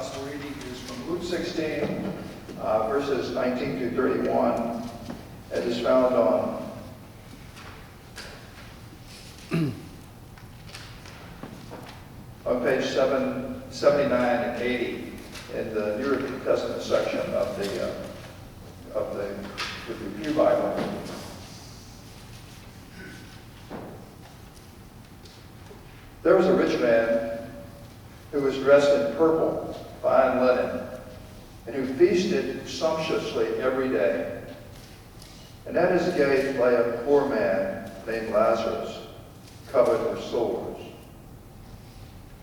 gospel reading is from Luke 16, verses 19 through 31. It is found on page 79 and 80 in the New Testament section of the Pew Bible. There was a rich man who was dressed in purple, fine linen, and who feasted sumptuously every day. And at his gate lay a poor man named Lazarus, covered with sores,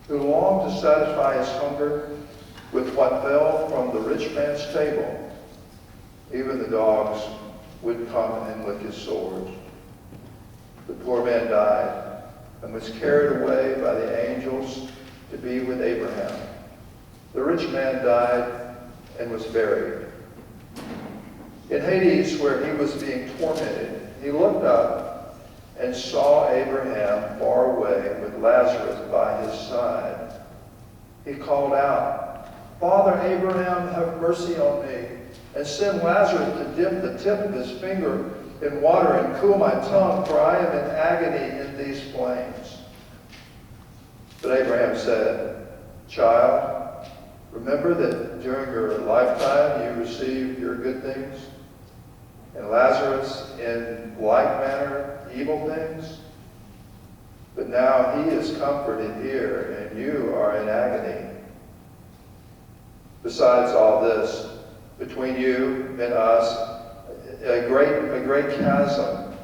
who longed to satisfy his hunger with what fell from the rich man's table. Even the dogs would come and lick his sores. The poor man died and was carried away by the angels to be with Abraham. The rich man died and was buried. In Hades, where he was being tormented, he looked up and saw Abraham far away with Lazarus by his side. He called out, "Father Abraham, have mercy on me, and send Lazarus to dip the tip of his finger in water and cool my tongue, for I am in agony in these flames." But Abraham said, "Child, remember that during your lifetime you received your good things, and Lazarus in like manner evil things. But now he is comforted here, and you are in agony. Besides all this, between you and us, a great chasm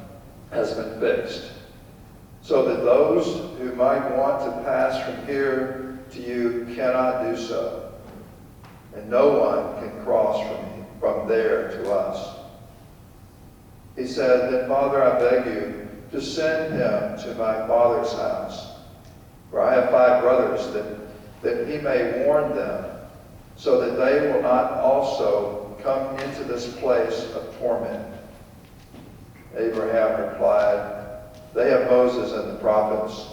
has been fixed, so that those who might want to pass from here to you cannot do so, and no one can cross from there to us." He said, "Then, Father, I beg you to send him to my father's house, for I have 5 brothers, that he may warn them, so that they will not also come into this place of torment." Abraham replied, "They have Moses and the prophets.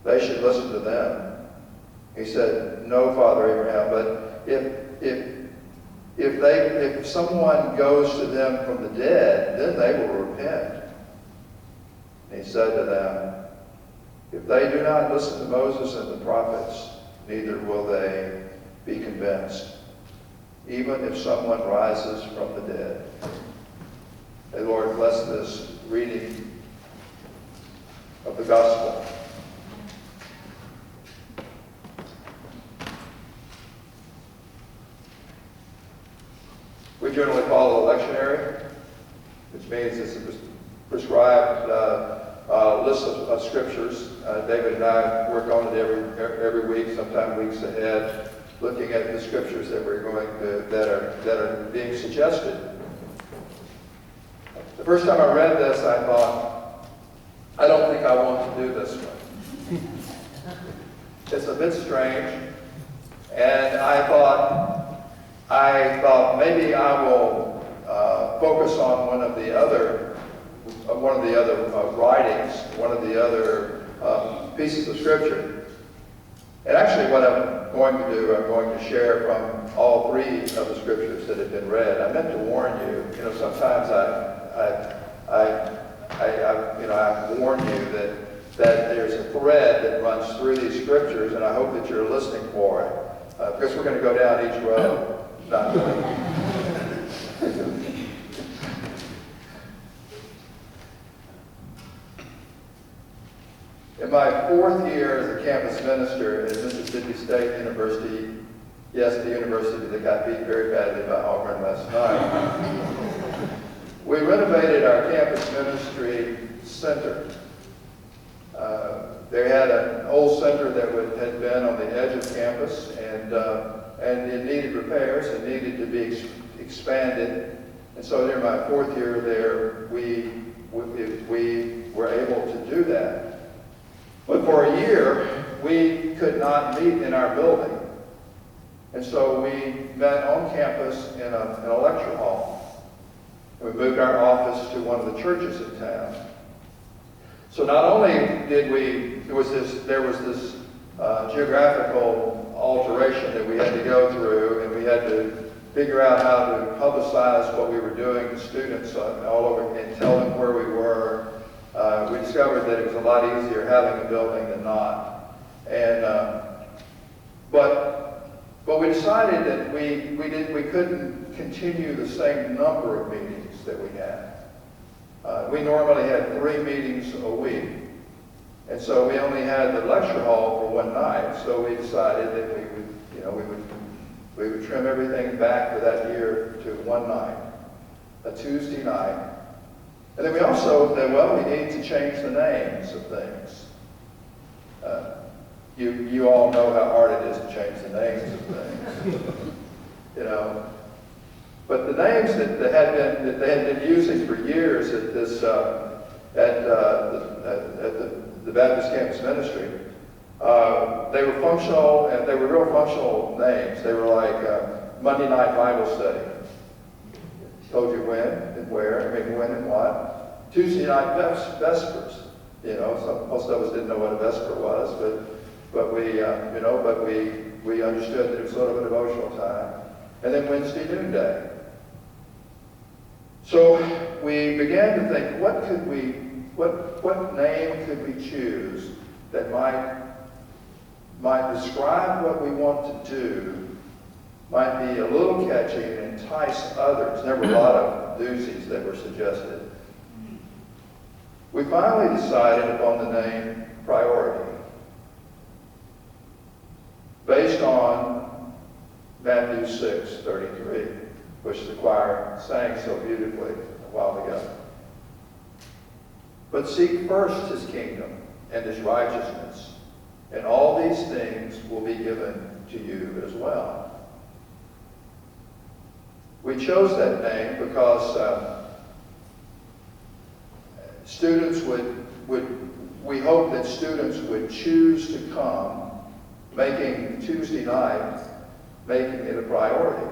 They should listen to them." He said, "No, Father Abraham, but if someone goes to them from the dead, then they will repent." And he said to them, "If they do not listen to Moses and the prophets, neither will they be convinced, even if someone rises from the dead." May the Lord bless this reading of the gospel. We generally follow a lectionary, which means it's a prescribed list of scriptures. David and I work on it every week, sometimes weeks ahead, looking at the scriptures that we're going to, that are being suggested. The first time I read this, I thought, I don't think I want to do this one. It's a bit strange, and I thought maybe I will focus on one of the other writings, one of the other pieces of scripture. And actually, what I'm going to do, I'm going to share from all 3 of the scriptures that have been read. I meant to warn you. Sometimes I warn you that there's a thread that runs through these scriptures, and I hope that you're listening for it, because we're going to go down each row. Not really. In my 4th year as a campus minister at Mississippi State University, yes, the university that got beat very badly by Auburn last night, we renovated our campus ministry center. They had an old center that had been on the edge of campus, and it needed repairs. It needed to be expanded. And so during my 4th year there, we were able to do that. But for a year, we could not meet in our building. And so we met on campus in a lecture hall. We moved our office to one of the churches in town. So not only did there was this geographical alteration that we had to go through, and we had to figure out how to publicize what we were doing to students all over and tell them where we were. We discovered that it was a lot easier having a building than not. And but we decided that we couldn't continue the same number of meetings that we had. We normally had 3 meetings a week, and so we only had the lecture hall for one night. So we decided that we would trim everything back for that year to one night, a Tuesday night. And then we also said, well, we need to change the names of things. You all know how hard it is to change the names of things, But the names that they had been using for years at this at the Baptist Campus Ministry, they were functional, and they were real functional names. They were like Monday Night Bible Study. Told you when and where, when and what. Tuesday Night Vespers. Most of us didn't know what a Vesper was, but we understood that it was sort of a devotional time. And then Wednesday noonday. So we began to think, what name could we choose that might describe what we want to do, might be a little catchy and entice others. There were a lot of doozies that were suggested. We finally decided upon the name Priority, based on Matthew 6:33, which the choir sang so beautifully a while ago. But seek first his kingdom and his righteousness, and all these things will be given to you as well. We chose that name because we hope that students would choose to come, making Tuesday night, making it a priority.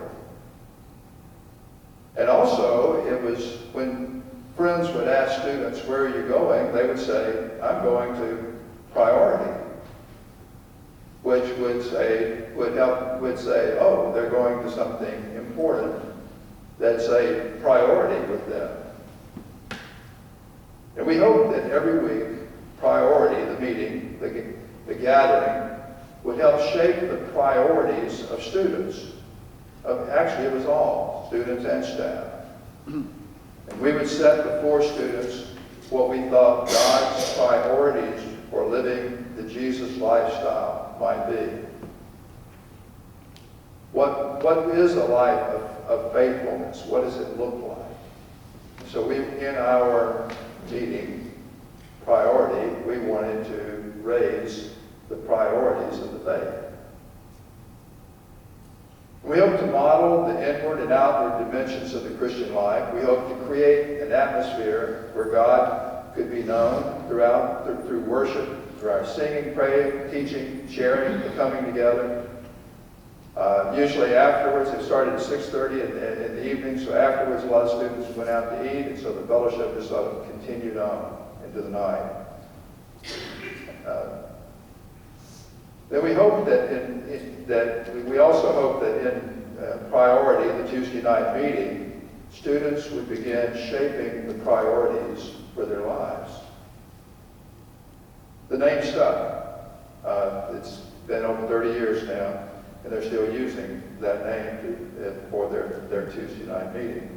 And also, it was when friends would ask students, where are you going? They would say, I'm going to Priority, which would say, oh, they're going to something important that's a priority with them. And we hope that every week, Priority, the meeting, the gathering, would help shape the priorities of students. Actually, it was all, students and staff. And we would set before students what we thought God's priorities for living the Jesus lifestyle might be. What is a life of faithfulness? What does it look like? So in our meeting, Priority, we wanted to raise the priorities of the faith. We hope to model the inward and outward dimensions of the Christian life. We hope to create an atmosphere where God could be known through worship, through our singing, praying, teaching, sharing, the coming together. Usually afterwards, it started at 6:30 in the evening, so afterwards a lot of students went out to eat, and so the fellowship just sort of continued on into the night. Then we hope we also hope that in Priority, the Tuesday night meeting, students would begin shaping the priorities for their lives. The name stuck. It's been over 30 years now, and they're still using that name for their Tuesday night meeting.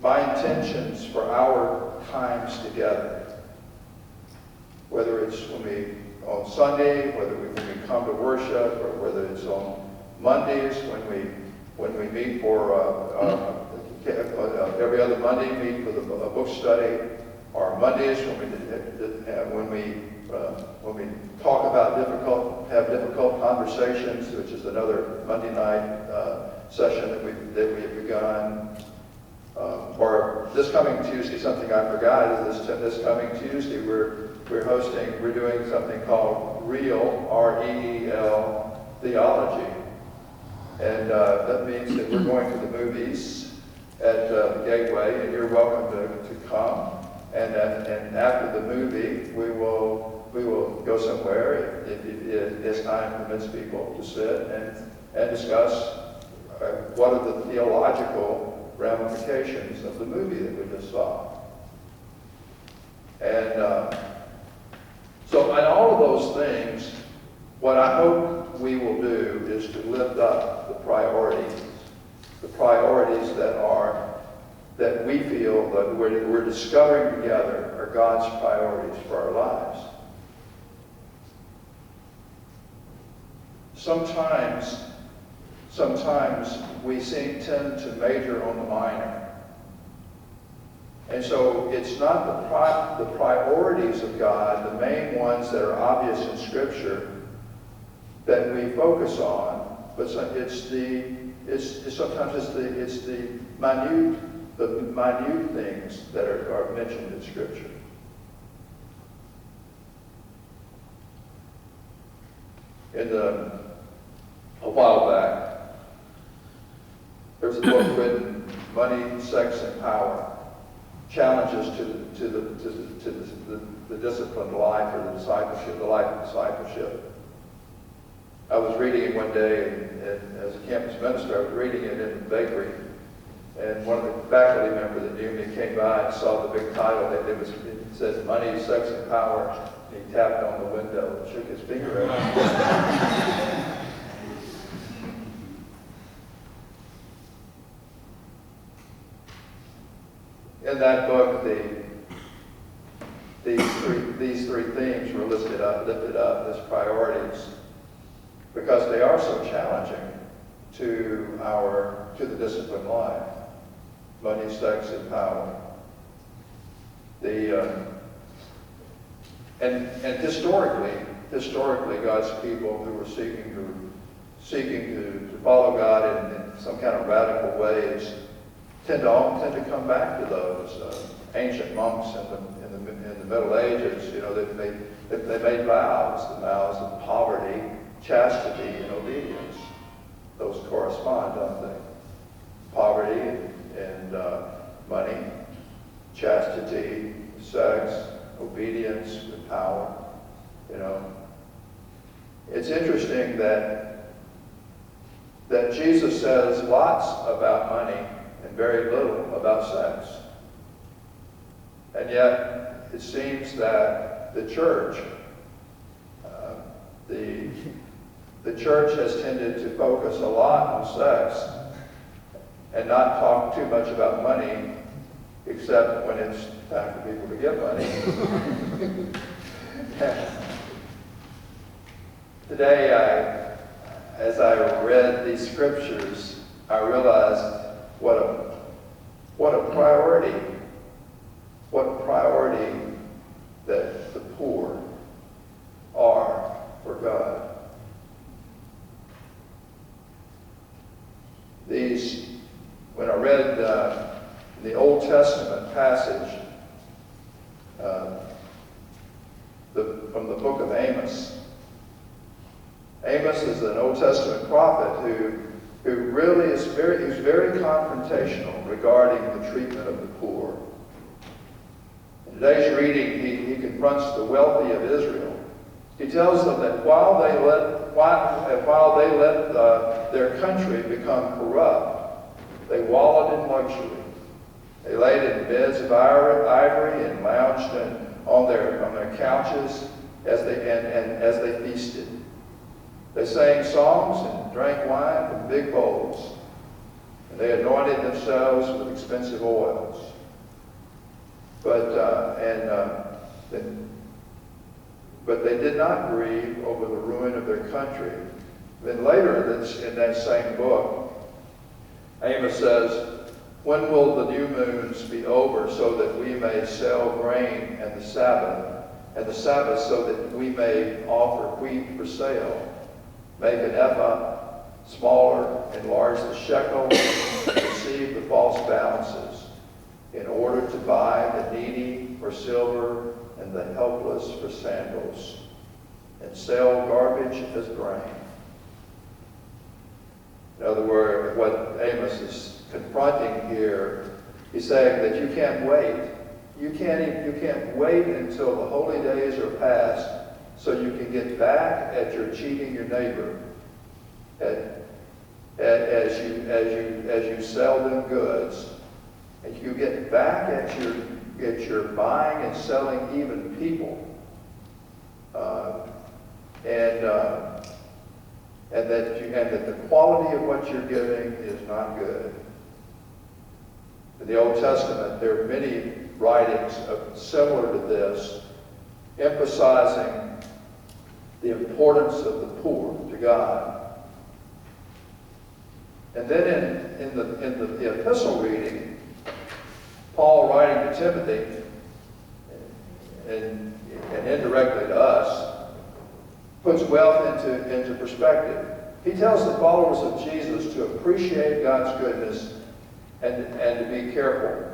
My intentions for our times together, whether it's on Sunday, whether when we come to worship, or whether it's on Mondays when we meet for every other Monday meet for a book study, or Mondays when we talk about have difficult conversations, which is another Monday night session that we've begun. Or this coming Tuesday, something I forgot is this coming Tuesday we're doing something called REEL, R-E-E-L, theology. And that means that we're going to the movies at the Gateway, and you're welcome to come. And after the movie, we will go somewhere if as time permits people to sit and discuss what are the theological ramifications of the movie that we just saw. And so in all of those things, what I hope we will do is to lift up the priorities that we feel that we're discovering together are God's priorities for our lives. Sometimes we tend to major on the minor. And so it's not the priorities of God, the main ones that are obvious in Scripture, that we focus on, but it's the minute things that are mentioned in Scripture. A while back, there was a book written, Money, Sex, and Power, Challenges to the disciplined life or the discipleship, the life of discipleship. I was reading it one day, and as a campus minister, I was reading it in the bakery, and one of the faculty members that knew me came by and saw the big title. It said Money, Sex, and Power. And he tapped on the window and shook his finger at me. In that book, these three themes were lifted up as priorities because they are so challenging to the disciplined life. Money, sex, and power. And historically, God's people who were seeking to follow God in some kind of radical ways tend to come back to those ancient monks in the Middle Ages. You know, they made vows, the vows of poverty, chastity, and obedience. Those correspond, don't they? Poverty and money, chastity, sex, obedience, and power. You know, it's interesting that Jesus says lots about money and very little about sex. And yet, it seems that the church, the church has tended to focus a lot on sex and not talk too much about money, except when it's time for people to get money. Today, as I read these scriptures, I realized what a priority that the poor are for God. When I read the Old Testament passage from the book of Amos. Amos is an Old Testament prophet who really is very confrontational regarding the treatment of the poor. In today's reading, he confronts the wealthy of Israel. He tells them that while they let their country become corrupt, they wallowed in luxury. They laid in beds of ivory and lounged on their couches as they feasted. They sang songs and drank wine from big bowls, and they anointed themselves with expensive oils. But they did not grieve over the ruin of their country. Then later in that same book, Amos says, "When will the new moons be over so that we may sell grain and the Sabbath so that we may offer wheat for sale? Make an ephah smaller, enlarge the shekel, and receive the false balances, in order to buy the needy for silver and the helpless for sandals, and sell garbage as grain." In other words, what Amos is confronting here, he's saying that you can't wait. You can't wait until the holy days are past so you can get back at your cheating your neighbor as you sell them goods, and you get back at your buying and selling even people, and that the quality of what you're giving is not good. In the Old Testament, there are many writings similar to this, emphasizing the importance of the poor to God. And then in the epistle reading, Paul writing to Timothy, and indirectly to us, puts wealth into perspective. He tells the followers of Jesus to appreciate God's goodness and to be careful.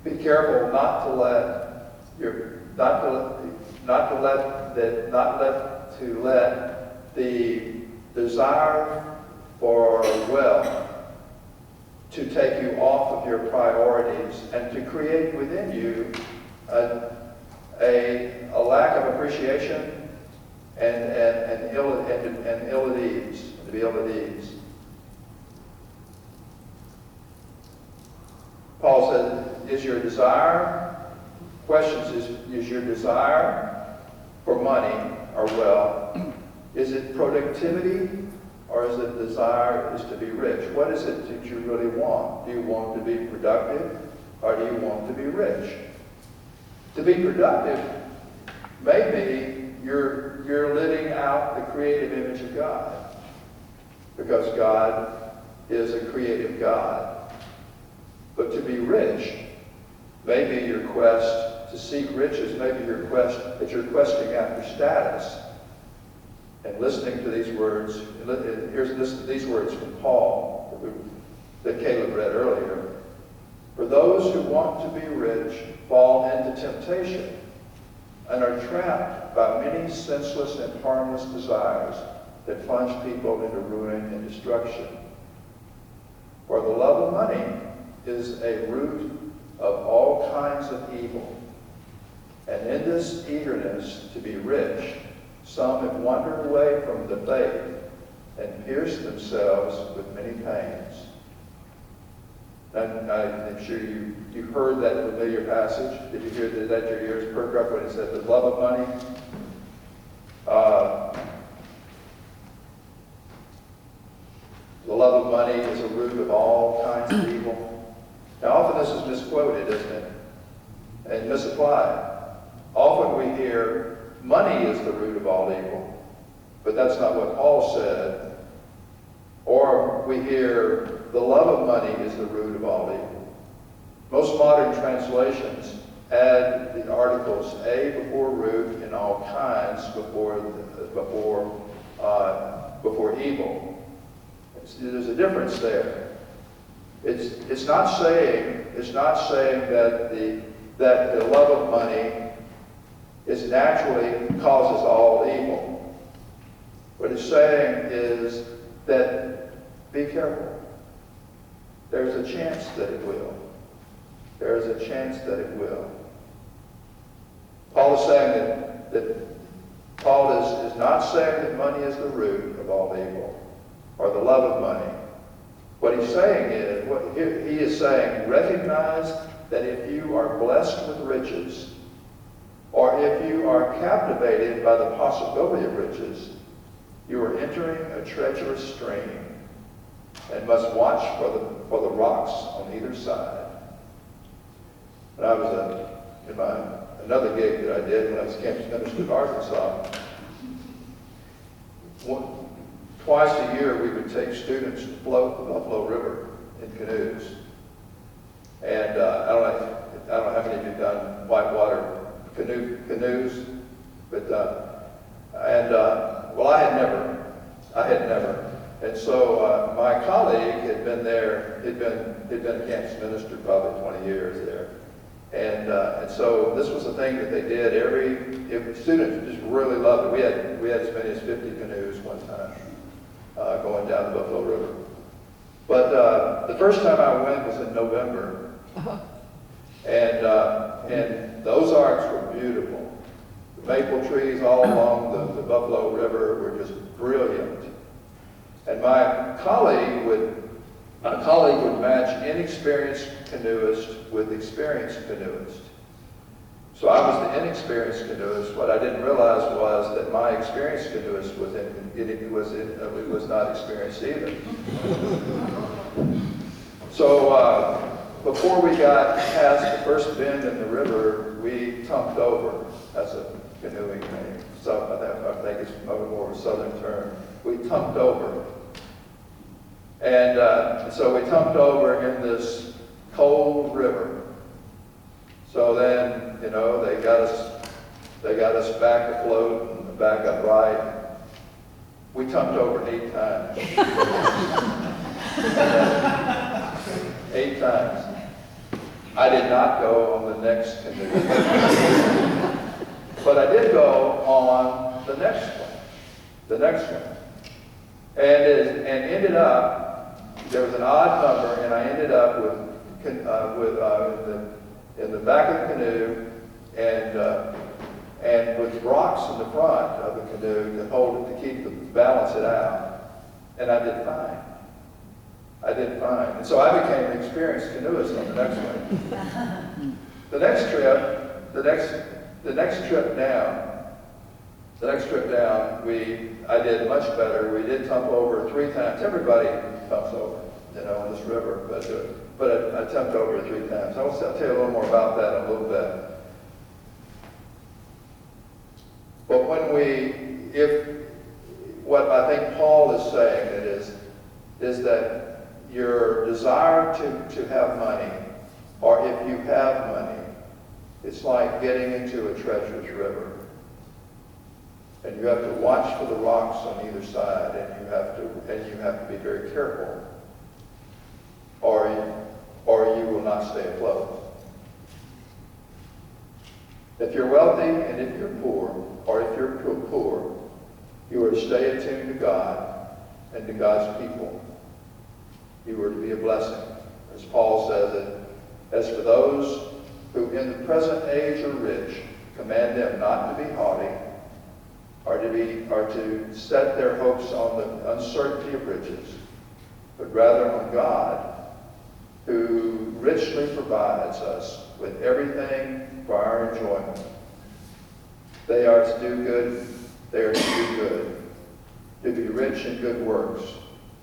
Be careful not to let the desire for wealth to take you off of your priorities and to create within you a lack of appreciation and ill at ease, to be ill at ease. Paul said, is your desire for money or wealth, is it productivity, or is it desire is to be rich? What is it that you really want? Do you want to be productive, or do you want to be rich? To be productive may be you're living out the creative image of God, because God is a creative God. But to be rich may be your quest to seek riches, maybe your quest that you're questing after status. And listening to these words, these words from Paul that Caleb read earlier. For those who want to be rich fall into temptation and are trapped by many senseless and harmless desires that plunge people into ruin and destruction. For the love of money is a root of all kinds of evil. And in this eagerness to be rich, some have wandered away from the faith and pierced themselves with many pains. And I'm sure you heard that familiar passage. Did you hear that your ears perk up when it said the love of money? The love of money is a root of all kinds of evil. Now, often this is misquoted, isn't it? And misapplied. Often we hear money is the root of all evil, but that's not what Paul said. Or we hear the love of money is the root of all evil. Most modern translations add the articles a before root and all kinds before evil. There's a difference there. It's not saying that the love of money is naturally causes all evil. What it's saying is that be careful. There's a chance that it will. There is a chance that it will. Paul is saying that Paul is not saying that money is the root of all evil or the love of money. What he's saying is, he is saying, recognize that if you are blessed with riches, or if you are captivated by the possibility of riches, you are entering a treacherous stream and must watch for the rocks on either side. When I was in another gig that I did when I was campus minister in Arkansas, twice a year we would take students to float the Buffalo River in canoes. And I don't know how many of you have done whitewater canoes, but well, I had never. And so my colleague had been there. He'd been a campus minister probably 20 years there, and so this was a thing that they did. Every students just really loved it. We had as many as 50 canoes one time going down the Buffalo River. But the first time I went was in November, and the Ozarks were beautiful. maple trees all along the Buffalo River were just brilliant. And my colleague would match inexperienced canoeist with experienced canoeist. So I was the inexperienced canoeist. What I didn't realize was that my experienced canoeist was not experienced either. So before we got past the first bend in the river, we tumped over. That's a canoeing name. So I think it's more of a southern term. We tumped over. And so we tumped over in this cold river. So then, you know, they got us back afloat and back upright. We tumped over 8 times. 8 times. I did not go on the next canoe. But I did go on the next one. And ended up, there was an odd number, and I ended up in the back of the canoe and with rocks in the front of the canoe to hold it, to balance it out. And I did fine. And so I became an experienced canoeist on the next one. The next trip down, I did much better. We did tump over 3 times. Everybody tumps over, you know, on this river, but I tumped over 3 times. I'll tell you a little more about that in a little bit. But what I think Paul is saying is that your desire to have money, or if you have money, it's like getting into a treacherous river. And you have to watch for the rocks on either side, and you have to be very careful, or you will not stay afloat. If you're wealthy and if you're poor, or if you're poor, you are to stay attuned to God and to God's people. You are to be a blessing. As Paul says it, as for those who in the present age are rich, command them not to be haughty, or to set their hopes on the uncertainty of riches, but rather on God, who richly provides us with everything for our enjoyment. They are to do good, to be rich in good works,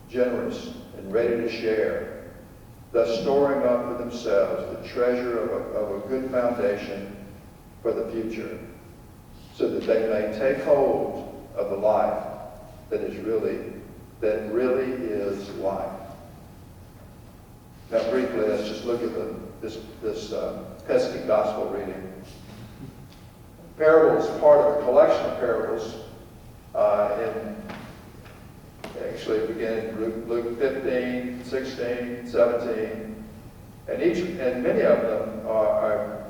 generous and ready to share, thus storing up for themselves the treasure of a good foundation for the future, so that they may take hold of the life that really is life. Now, briefly, let's just look at this pesky gospel reading. Parables, part of a collection of parables, actually begin in Luke 15, 16, 17, and many of them are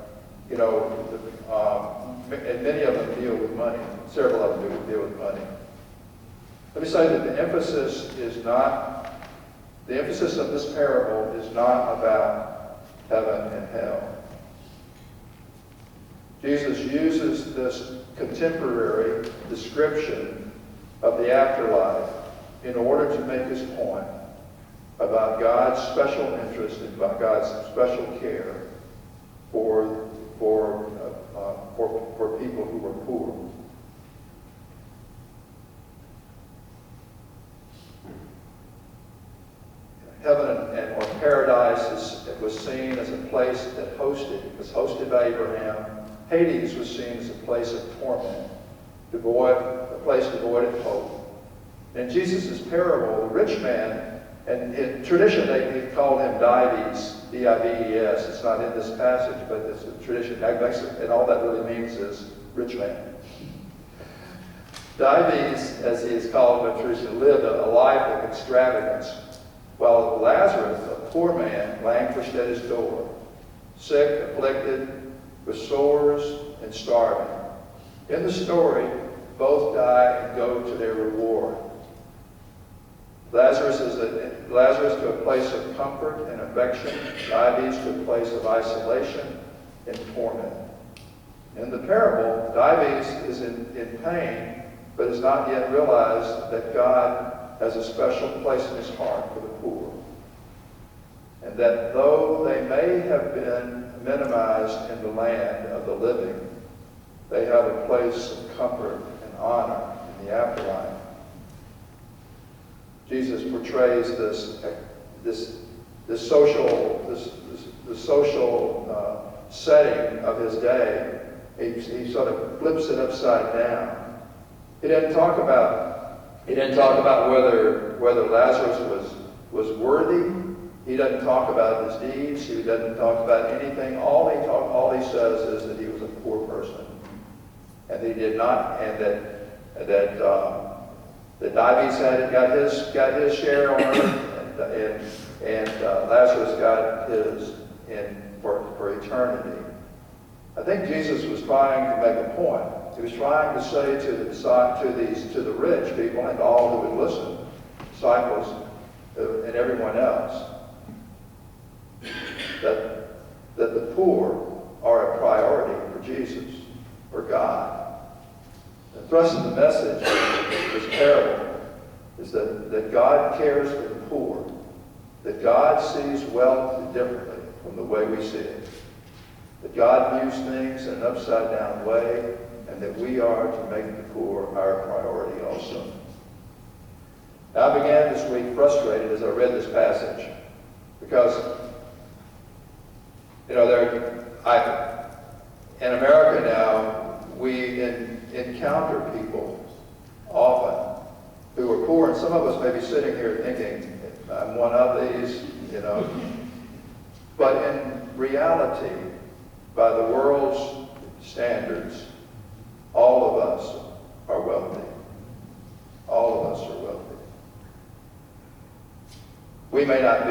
and many of them deal with money. Several of them deal with money. Let me say that the emphasis of this parable is not about heaven and hell. Jesus uses this contemporary description of the afterlife in order to make his point about God's special interest and about God's special care for people who were poor. Heaven or paradise was seen as a place that was hosted by Abraham. Hades was seen as a place of torment, a place devoid of hope. In Jesus' parable, the rich man, and in tradition they called him Dives, D-I-V-E-S. It's not in this passage, but it's a tradition. And all that really means is rich man. Dives, as he is called by tradition, lived a life of extravagance, while Lazarus, a poor man, languished at his door, sick, afflicted, with sores, and starving. In the story, both die and go to their reward. Lazarus to a place of comfort and affection, Dives to a place of isolation and torment. In the parable, Dives is in pain, but has not yet realized that God has a special place in his heart for the poor. And that though they may have been minimized in the land of the living, they have a place of comfort and honor in the afterlife. Jesus portrays the social setting of his day. He sort of flips it upside down. He didn't talk about whether Lazarus was worthy. He doesn't talk about his deeds. He doesn't talk about anything. All he says is that he was a poor person, and he did not, and that Dives got his share on earth, and Lazarus got his for eternity. I think Jesus was trying to make a point. He was trying to say to the rich people and all who would listen, disciples and everyone else, that the poor are a priority for Jesus, for God. The thrust of the message of this parable is that God cares for the poor, that God sees wealth differently from the way we see it, that God views things in an upside-down way, and that we are to make the poor our priority also. Now, I began this week frustrated as I read this passage because, in America now, we encounter people often who are poor, and some of us may be sitting here thinking, I'm one of these, But in reality, by the world's standards, all of us are wealthy. All of us are wealthy. We might not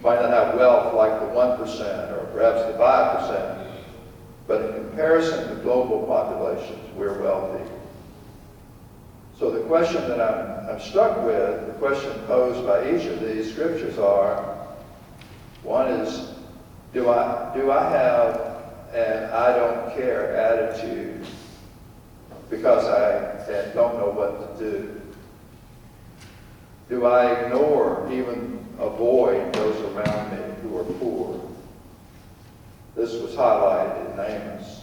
have wealth like the 1% or perhaps the 5%, but in comparison to global populations, we're wealthy. So the question that I'm stuck with, the question posed by each of these scriptures are, one is, do I have an I don't care attitude because I don't know what to do? Do I ignore, even avoid those around me who are poor? This was highlighted in Amos.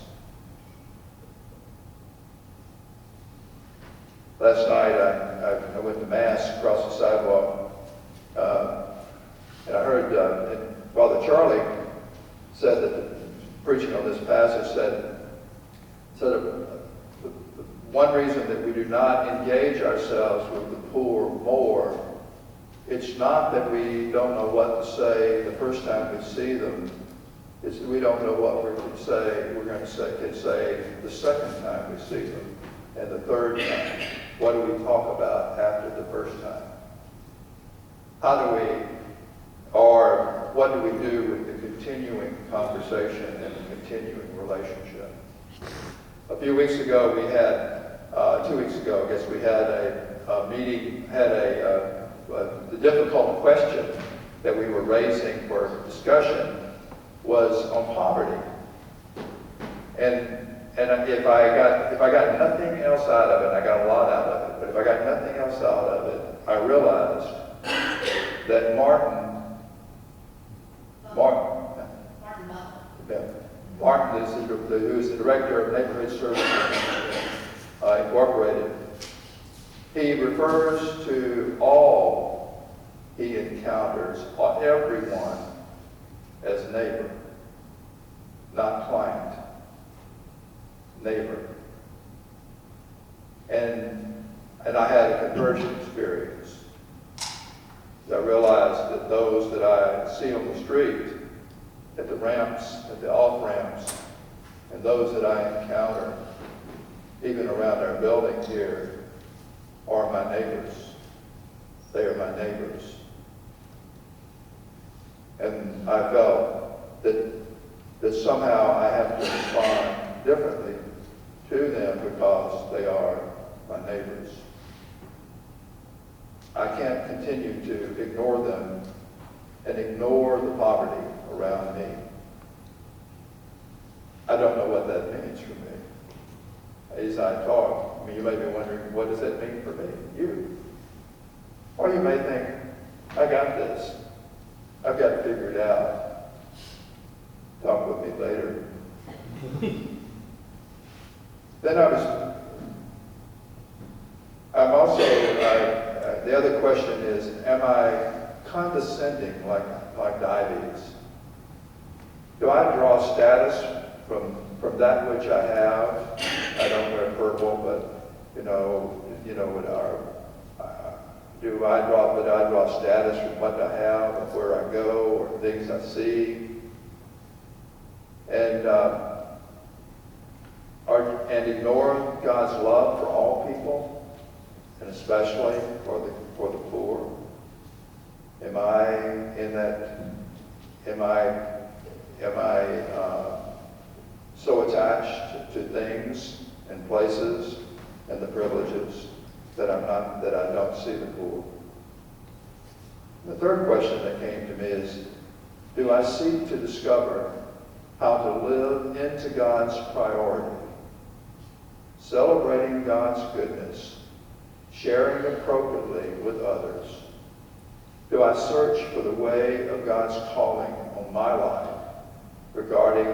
Last night I went to Mass across the sidewalk, and I heard Father Charlie said that, preaching on this passage, said one reason that we do not engage ourselves with the poor more, it's not that we don't know what to say the first time we see them. It's that we don't know what we're going to say the second time we see them, and the third time. What do we talk about after the first time? What do we do with the continuing conversation and the continuing relationship? A few weeks ago, 2 weeks ago, I guess, we had a meeting, the difficult question that we were raising for discussion was on poverty. And if I got nothing else out of it, I got a lot out of it, but if I got nothing else out of it, I realized that Martin who is the director of Neighborhood Services Incorporated, he refers to all he encounters, everyone, as neighbor, not client. Neighbor. And I had a conversion experience. I realized that those that I see on the street, at the ramps, at the off-ramps, and those that I encounter, even around our building here, are my neighbors. They are my neighbors. And I felt that somehow I have to respond differently to them because they are my neighbors. I can't continue to ignore them and ignore the poverty around me. I don't know what that means for me. As I talk, I mean, you may be wondering, what does that mean for me? You. Or you may think, I got this. I've got it figured out. Talk with me later. Then the other question is, am I condescending like Dives? Do I draw status from that which I have? I don't wear purple, but do I draw status from what I have, of where I go, or things I see? And ignore God's love for all people, and especially for the poor? Am I in that? Am I so attached to things and places and the privileges that I don't see the poor? The third question that came to me is, do I seek to discover how to live into God's priority, celebrating God's goodness, sharing appropriately with others? Do I search for the way of God's calling on my life regarding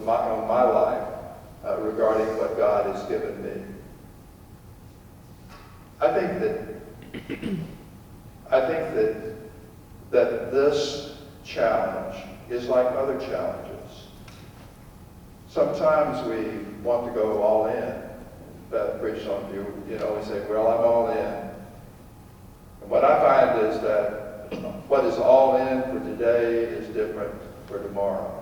my life, regarding what God has given me? I think that this challenge is like other challenges. Sometimes we want to go all in. Preach on you, we say, well, I'm all in. And what I find is that what is all in for today is different for tomorrow.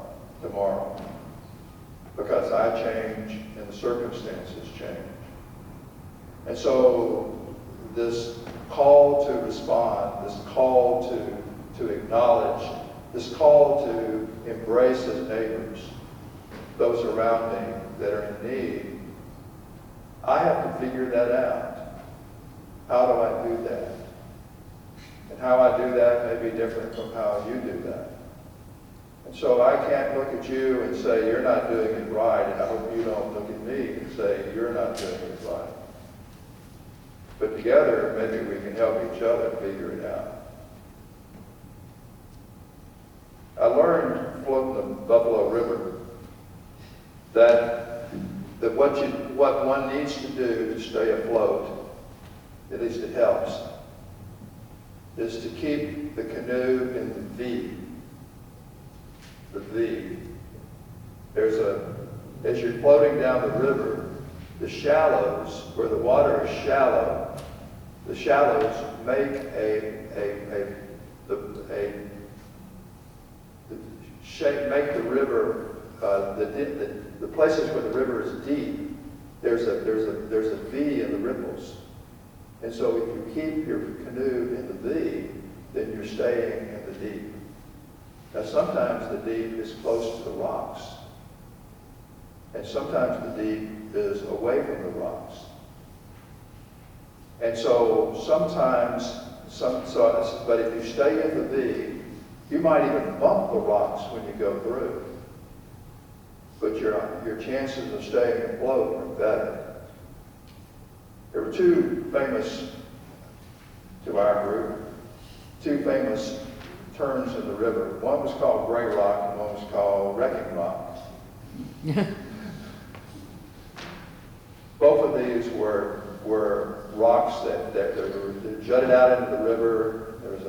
Because I change and the circumstances change. And so this call to respond, this call to acknowledge, this call to embrace as neighbors those around me that are in need, I have to figure that out. How do I do that? And how I do that may be different from how you do that. And so I can't look at you and say, you're not doing it right, and I hope you don't look at me and say, you're not doing it right. But together, maybe we can help each other figure it out. I learned floating the Buffalo River that what one needs to do to stay afloat, at least it helps, is to keep the canoe in the V. The V. As you're floating down the river, the shallows, where the water is shallow, the shallows make make the river, the places where the river is deep, there's a V in the ripples. And so if you keep your canoe in the V, then you're staying in the deep. Now sometimes the deep is close to the rocks. And sometimes the deep is away from the rocks. And so sometimes, but if you stay in the V, you might even bump the rocks when you go through. But your chances of staying afloat are better. There were two famous, to our group, two famous turns in the river. One was called Gray Rock and one was called Wrecking Rock. Both of these were rocks that jutted out into the river. There was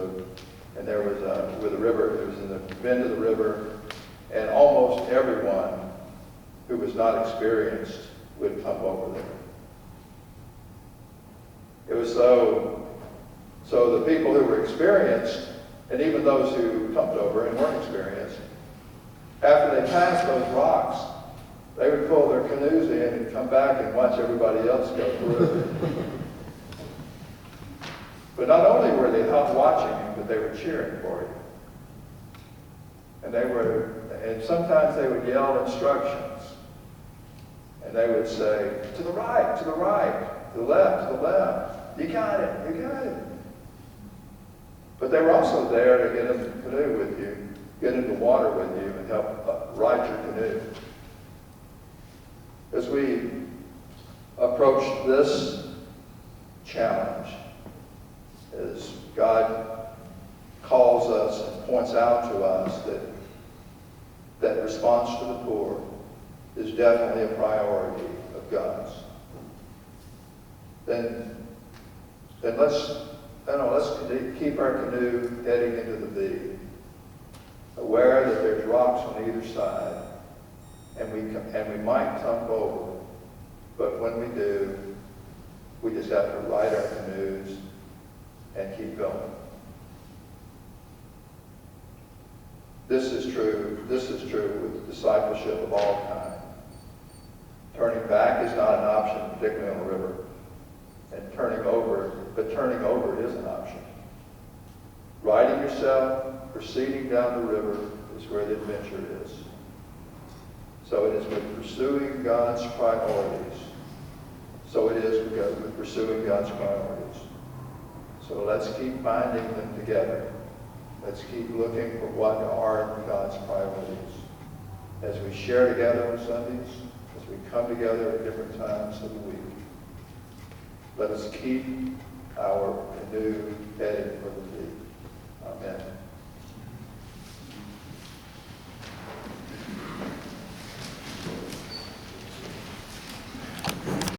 in the bend of the river, and almost everyone who was not experienced would come over there. It was so the people who were experienced, and even those who jumped over and weren't experienced, after they passed those rocks, they would pull their canoes in and come back and watch everybody else go through. But not only were they watching you, but they were cheering for you. And sometimes they would yell instructions. And they would say, to the right, to the right, to the left, to the left. You got it, you got it. But they were also there to get in the canoe with you get into water with you and help ride your canoe. As we approach this challenge, as God calls us and points out to us that response to the poor is definitely a priority of God's, then let's keep our canoe heading into the V, aware that there's rocks on either side, and we might tumble over, but when we do, we just have to ride our canoes and keep going. This is true with discipleship of all kinds. Turning back is not an option, particularly on a river. And turning over is an option. Riding yourself, proceeding down the river is where the adventure is. So it is with pursuing God's priorities. So let's keep binding them together. Let's keep looking for what are God's priorities. As we share together on Sundays, as we come together at different times of the week, let us keep our canoe headed for the